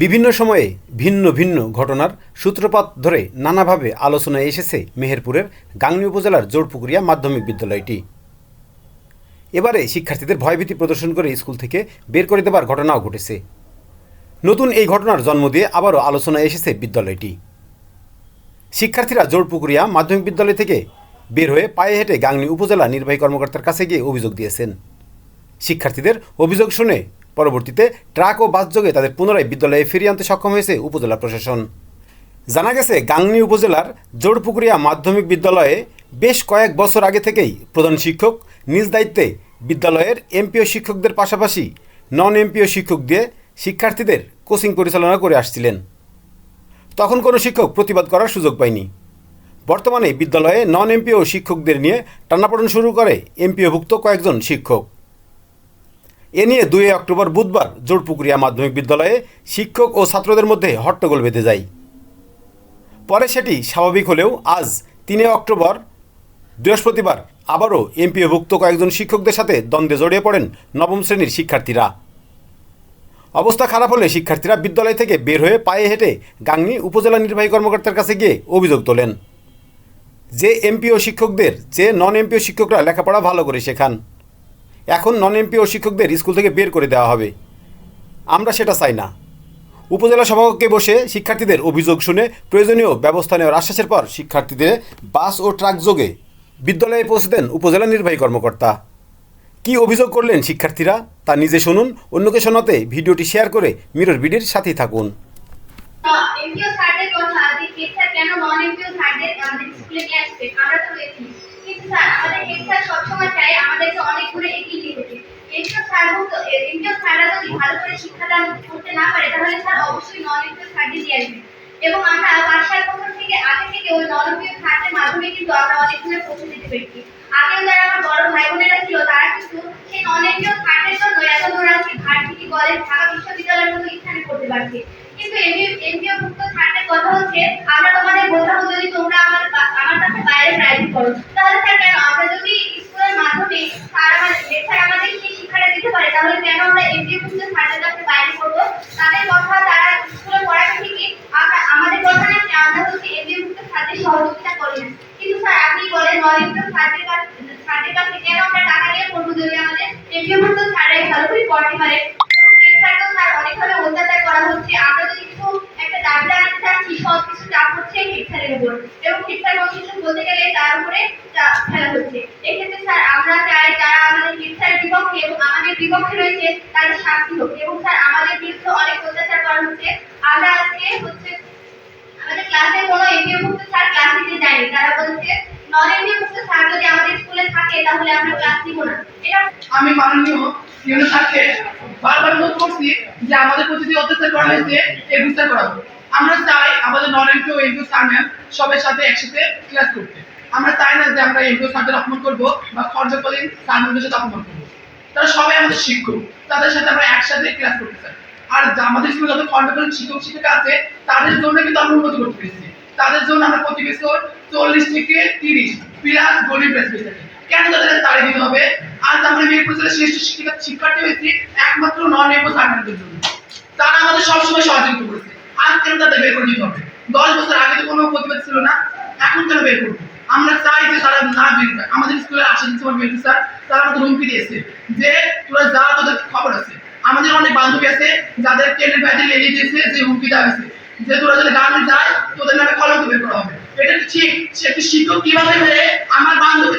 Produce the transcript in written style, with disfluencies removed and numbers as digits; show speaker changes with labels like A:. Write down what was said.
A: বিভিন্ন সময়ে ভিন্ন ভিন্ন ঘটনার সূত্রপাত ধরে নানাভাবে আলোচনায় এসেছে মেহেরপুরের গাংনী উপজেলার জোড়পুকুরিয়া মাধ্যমিক বিদ্যালয়টি। এবারে শিক্ষার্থীদের ভয়ভীতি প্রদর্শন করে স্কুল থেকে বের করে দেবার ঘটনাও ঘটেছে। নতুন এই ঘটনার জন্ম দিয়ে আবারও আলোচনায় এসেছে বিদ্যালয়টি। শিক্ষার্থীরা জোড়পুকুরিয়া মাধ্যমিক বিদ্যালয় থেকে বের হয়ে পায়ে হেঁটে গাংনী উপজেলা নির্বাহী কর্মকর্তার কাছে গিয়ে অভিযোগ দিয়েছেন। শিক্ষার্থীদের অভিযোগ শুনে পরবর্তীতে ট্রাক ও বাস যোগে তাদের পুনরায় বিদ্যালয়ে ফিরিয়ে আনতে সক্ষম হয়েছে উপজেলা প্রশাসন। জানা গেছে, গাংনী উপজেলার জোড়পুকুরিয়া মাধ্যমিক বিদ্যালয়ে বেশ কয়েক বছর আগে থেকেই প্রধান শিক্ষক নিজ দায়িত্বে বিদ্যালয়ের এমপিও শিক্ষকদের পাশাপাশি নন এমপিও শিক্ষক দিয়ে শিক্ষার্থীদের কোচিং পরিচালনা করে আসছিলেন। তখন কোনো শিক্ষক প্রতিবাদ করার সুযোগ পায়নি। বর্তমানে বিদ্যালয়ে নন এমপিও শিক্ষকদের নিয়ে টানাপোড়েন শুরু করে এমপিওভুক্ত কয়েকজন শিক্ষক। এ নিয়ে 2 অক্টোবর বুধবার জোড়পুকুরিয়া মাধ্যমিক বিদ্যালয়ে শিক্ষক ও ছাত্রদের মধ্যে হট্টগোল বেঁধে যায়। পরে সেটি স্বাভাবিক হলেও আজ 3 অক্টোবর বৃহস্পতিবার আবারও এমপিওভুক্ত কয়েকজন শিক্ষকদের সাথে দ্বন্দ্বে জড়িয়ে পড়েন নবম শ্রেণীর শিক্ষার্থীরা। অবস্থা খারাপ হলে শিক্ষার্থীরা বিদ্যালয় থেকে বের হয়ে পায়ে হেঁটে গাংনী উপজেলা নির্বাহী কর্মকর্তার কাছে গিয়ে অভিযোগ তোলেন যে এমপিও শিক্ষকদের চেয়ে নন এমপিও শিক্ষকরা লেখাপড়া ভালো করে শেখান। এখন নন এমপিও শিক্ষকদের স্কুল থেকে বের করে দেওয়া হবে। আমরা সেটা চাই না। উপজেলা সভাকক্ষে বসে শিক্ষার্থীদের অভিযোগ শুনে প্রয়োজনীয় ব্যবস্থা নেওয়ার আশ্বাসের পর শিক্ষার্থীদের বাস ও ট্রাক যোগে বিদ্যালয়ে পৌঁছে দেন উপজেলা নির্বাহী কর্মকর্তা। কী অভিযোগ করলেন শিক্ষার্থীরা তা নিজে শুনুন। অন্যকে শোনাতে ভিডিওটি শেয়ার করে মিরর বিডির সাথেই থাকুন।
B: এমপিও স্যারদের কথা যে স্যার কেন নন এমপিও স্যারদের আমাদের স্কুলে নিয়ে আসছে, আমরা তো রয়েছি, কিন্তু স্যার আমাদের হেড স্যার সবসময় চায় আমাদেরকে অনেক দূরে এগিয়ে নিয়ে যেতে। এমপিও স্যাররা যদি ভালো করে শিক্ষাদান করতে না পারে তাহলে স্যার অবশ্যই নন এমপিও স্যারদের দিয়ে আসবে। এবং আমরা 5-7 বছর থেকে আগে থেকে ওই নন এমপিও স্যারদের মাধ্যমে কিন্তু আমরা অনেক দূরে পৌঁছে যেতে পেরেছি। আগেও যারা আমার বড় ভাই বোনেরা ছিল তারা কিন্তু সেই নন এমপিও স্যারদের জন্য এত দূর আজকে ভার্সিটি কলেজ ঢাকা বিশ্ববিদ্যালয়ের মতো স্থানে করতে পারছে। কিন্তু এমপিও ভুক্ত স্যারদের কথা হচ্ছে আমরা তোমাদের বোঝাবো যদি তোমরা আমার কাছে বাইরে প্রাইভেট করো, তাহলে স্যার কেন আমরা যদি স্কুলের মাধ্যমে স্যার আমাদের সেই শিক্ষাটা দিতে পারে তাহলে কেন আমরা এমপিও ভুক্ত স্যারদের কাছে বাইরে করবো? তাদের কথা তারা স্কুলে পড়ার থেকে আমাদের কথা না, আমরা হচ্ছে এমপিও ভুক্ত স্যারদের সহযোগিতা করি না। কিন্তু স্যার আপনি বলেন নন এমপিও স্যারদের কাছে কেন আমরা টাকা দিয়ে পড়বো যদি আমাদের এমপিও ভুক্ত স্যাররাই ভালো করে পড়াতে পারে? স্যার অনেকভাবে অত্যাচার করা হচ্ছে। আমরা যদি কিছু একটা দাবি জানাতে চাচ্ছি সব কিছু চাপ হচ্ছে হেডস্যারের উপর, এবং হেডস্যার কিছু বলতে গেলে তার উপরে চাপ ফেলা হচ্ছে। এক্ষেত্রে স্যার আমরা চাই যারা আমাদের হেডস্যারের বিপক্ষে এবং আমাদের বিপক্ষে রয়েছে তাদের শাস্তি হোক। এবং স্যার আমাদের বিরুদ্ধে অনেক অত্যাচার করা হচ্ছে। আমরা আজকে হচ্ছে আমাদের ক্লাসে কোনো এমপিওভুক্ত স্যার ক্লাস দিতে যায়নি। তারা বলছে নন এমপিওভুক্ত স্যার যদি আমাদের স্কুলে থাকে তাহলে আমরা ক্লাস দিব না। এটা
C: আমি মাননীয় ইউনো স্যারকে বারবার অনুরোধ করছি যে আমাদের প্রতি যে অত্যাচার করা হয়েছে এই বিচার করা হোক। আমরা চাই আমাদের non MPO MPO sir ma'am সবার সাথে একসাথে ক্লাস করতে। আমরা চাই না যে আমরা এমপিও স্যারদের অপমান করবো বা খরচকালীন স্যার ম্যামদের সাথে অপমান করবো। তারা সবাই আমাদের শিক্ষক, তাদের সাথে আমরা একসাথে ক্লাস করতে চাই। আর আমাদের স্কুলে যত খরচকালীন শিক্ষক শিক্ষিকা আছে তাদের জন্য কিন্তু আমরা উন্নতি করতে পেরেছি। তাদের জন্য আমরা প্রতি বছর 40 থেকে 30 প্লাস গরিব বেঁচে থাকি। কেন তাদের তাড়িয়ে দিতে হবে? আজ আমরা মিরপুর জেলার শ্রেষ্ঠ শিক্ষার্থী হয়েছি একমাত্র নন এমপিও স্যারদের জন্য। তারা আমাদের সবসময় সহযোগিতা করেছে। আজ কেন তাদের বের করে দিতে হবে? 10 বছর আগে তো কোনো প্রতিবাদ ছিল না, এখন কেন বের করবো? আমরা চাই যে তারা না বের হয়। আমাদের স্কুলের আশেপাশে মেয়েটি স্যার তারা আমাদের হুমকি দিয়েছে যে তোরা যা, তোদের খবর আছে। আমাদের অনেক বান্ধবী আছে যাদের ট্রেনের বাইরে লেগে দিয়েছে যে হুমকি দেওয়া হয়েছে যে তোরা যদি গান যায় তোদের নামে কলঙ্ক বের করা হবে। এটা ঠিক সে একটি শিক্ষক কিভাবে আমার বান্ধবী